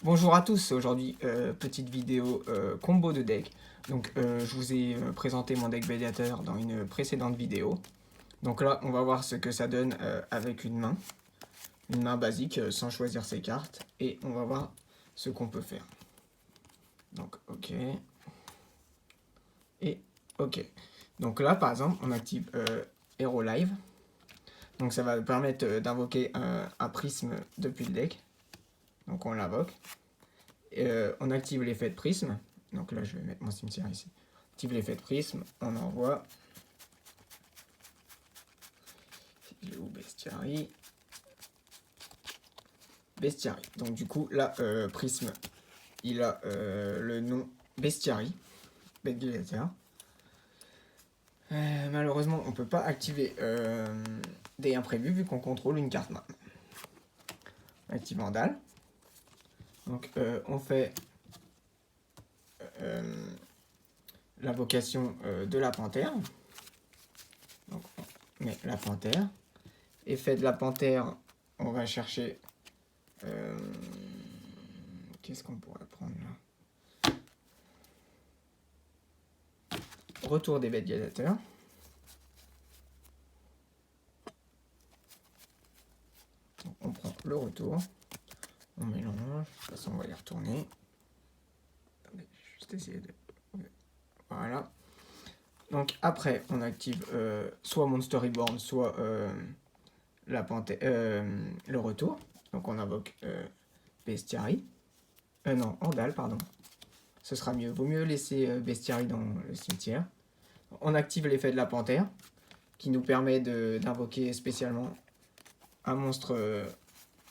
Bonjour à tous, aujourd'hui petite vidéo combo de deck. Donc je vous ai présenté mon deck Béliateur dans une précédente vidéo. Donc là on va voir ce que ça donne avec une main basique sans choisir ses cartes. Et on va voir ce qu'on peut faire. Donc ok. Et ok. Donc là par exemple on active Hero Live. Donc ça va permettre d'invoquer un prisme depuis le deck. Donc on l'invoque. On active l'effet de prisme. Donc là, je vais mettre mon cimetière ici. On active l'effet de prisme. On envoie. Il est où Bestiary? Bestiary. Donc du coup, là, prisme, il a le nom Bestiary. Béliateur. Malheureusement, on ne peut pas activer des imprévus vu qu'on contrôle une carte main. On active Vandal. Donc on fait l'invocation de la panthère. Donc on met la panthère. Effet de la panthère, on va chercher... Qu'est-ce qu'on pourrait prendre là? Retour des bêtes gladiateurs. On prend le retour. On mélange. De toute façon, on va les retourner. Attendez, juste essayer de... Voilà. Donc après, on active soit Monster Reborn, soit la panthère, le retour. Donc on invoque Bestiary. Non, Andal, pardon. Ce sera mieux. Vaut mieux laisser Bestiary dans le cimetière. On active l'effet de la panthère, qui nous permet d'invoquer spécialement un monstre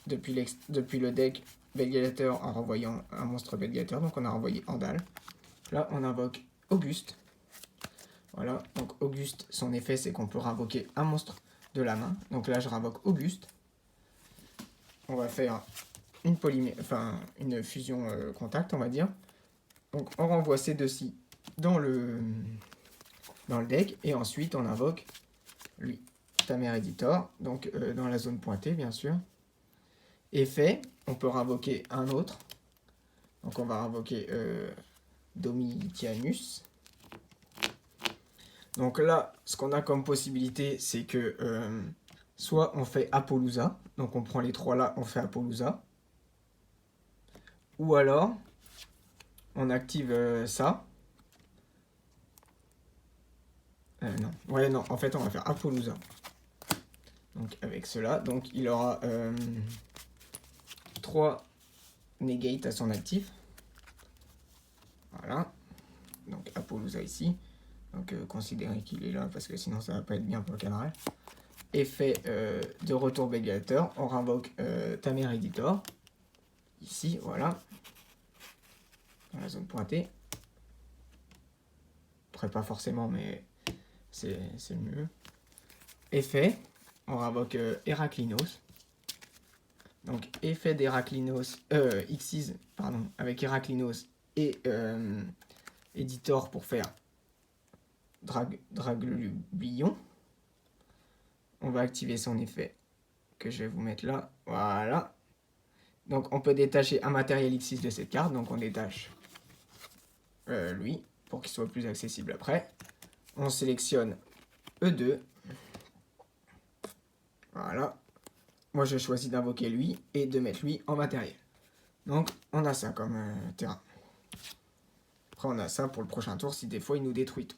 depuis le deck Béliateur en renvoyant un monstre Béliateur. Donc on a renvoyé Andal. Là, on invoque Auguste. Voilà, donc Auguste, son effet, c'est qu'on peut invoquer un monstre de la main. Donc là, je réinvoque Auguste. On va faire une fusion contact, on va dire. Donc on renvoie ces deux-ci dans le deck. Et ensuite, on invoque lui, Tamer Editor. Donc dans la zone pointée, bien sûr. Effet, on peut invoquer un autre. Donc on va invoquer Domitianus. Donc là, ce qu'on a comme possibilité, c'est que soit on fait Apollousa, donc on prend les trois là, on fait Apollousa. Ou alors, on active ça. Non, ouais, non, en fait, on va faire Apollousa. Donc avec cela, donc il aura 3 negate à son actif. Voilà. Donc Apollousa ici. Donc considérez qu'il est là parce que sinon ça va pas être bien pour le canal. Effet de retour Béliateur, on réinvoque Tamer Editor. Ici, voilà. Dans la zone pointée. Après pas forcément, mais c'est mieux. Effet, on réinvoque Heraklinos. Donc effet d'Heraklinos, Xyz, pardon, avec Heraklinos et Editor pour faire Draglubillon. On va activer son effet que je vais vous mettre là. Voilà. Donc on peut détacher un matériel X6 de cette carte. Donc on détache lui pour qu'il soit plus accessible après. On sélectionne E2. Voilà. Moi je choisis d'invoquer lui et de mettre lui en matériel. Donc on a ça comme terrain. Après on a ça pour le prochain tour si des fois il nous détruit tout.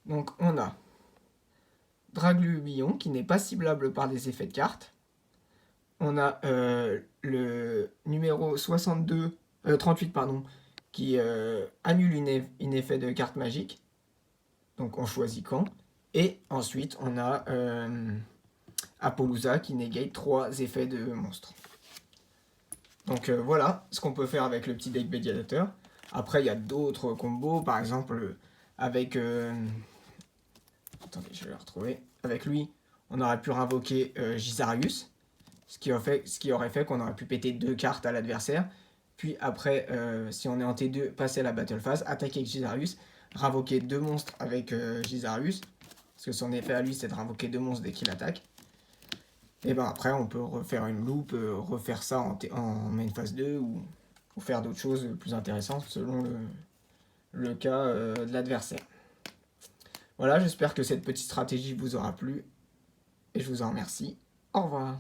Donc on a Draglubillon qui n'est pas ciblable par des effets de cartes. On a le numéro 38 pardon, qui annule une effet de carte magique. Donc on choisit quand. Et ensuite on a Apollousa qui négate 3 effets de monstres. Donc voilà ce qu'on peut faire avec le petit deck Béliateur. Après il y a d'autres combos, par exemple avec... attendez, je vais le retrouver. Avec lui, on aurait pu invoquer Gisarius. Ce qui aurait fait qu'on aurait pu péter 2 cartes à l'adversaire. Puis après, si on est en T2, passer à la battle phase, attaquer avec Gisarius, réinvoquer 2 monstres avec Gisarius. Parce que son effet à lui, c'est de réinvoquer 2 monstres dès qu'il attaque. Et ben après, on peut refaire une loupe, refaire ça en main phase 2 ou ou faire d'autres choses plus intéressantes selon le cas de l'adversaire. Voilà, j'espère que cette petite stratégie vous aura plu et je vous en remercie. Au revoir.